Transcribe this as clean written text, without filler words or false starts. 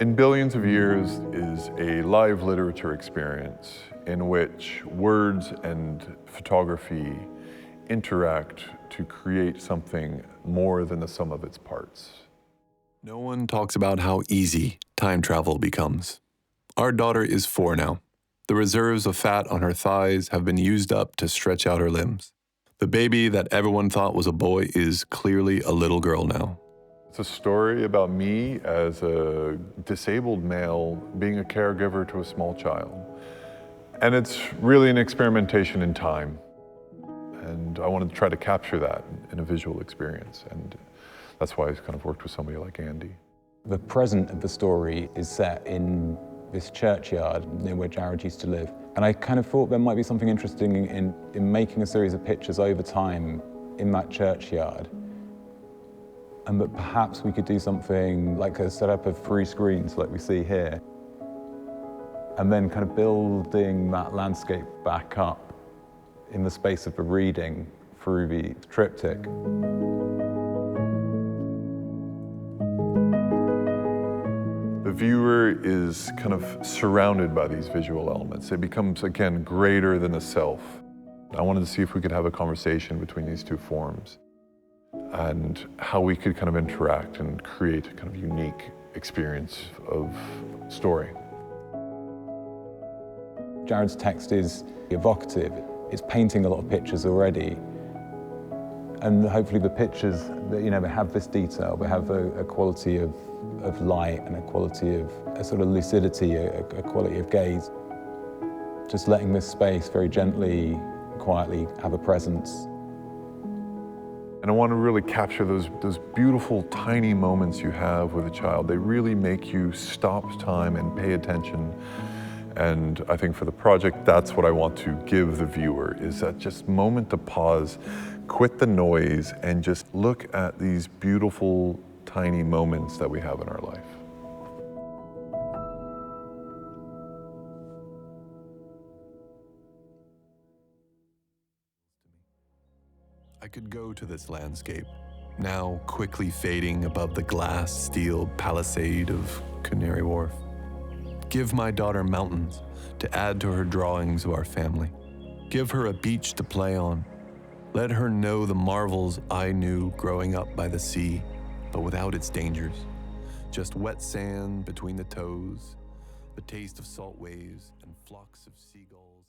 In Billions of Years is a live literature experience in which words and photography interact to create something more than the sum of its parts. No one talks about how easy time travel becomes. Our daughter is 4 now. The reserves of fat on her thighs have been used up to stretch out her limbs. The baby that everyone thought was a boy is clearly a little girl now. It's a story about me as a disabled male being a caregiver to a small child. And it's really an experimentation in time. And I wanted to try to capture that in a visual experience. And that's why I kind of worked with somebody like Andy. The present of the story is set in this churchyard near where Jarred used to live. And I kind of thought there might be something interesting in making a series of pictures over time in that churchyard. And that perhaps we could do something like a setup of 3 screens like we see here. And then kind of building that landscape back up in the space of the reading through the triptych. The viewer is kind of surrounded by these visual elements. It becomes, again, greater than the self. I wanted to see if we could have a conversation between these 2 forms and how we could kind of interact and create a kind of unique experience of story. Jarred's text is evocative. It's painting a lot of pictures already. And hopefully the pictures, they have this detail, they have a quality of light and a quality of a sort of lucidity, a quality of gaze. Just letting this space very gently, quietly have a presence. And I want to really capture those beautiful, tiny moments you have with a child. They really make you stop time and pay attention. And I think for the project, that's what I want to give the viewer, is that just moment to pause, quit the noise, and just look at these beautiful, tiny moments that we have in our life. I could go to this landscape, now quickly fading above the glass steel palisade of Canary Wharf. Give my daughter mountains to add to her drawings of our family. Give her a beach to play on. Let her know the marvels I knew growing up by the sea, but without its dangers. Just wet sand between the toes, the taste of salt waves and flocks of seagulls.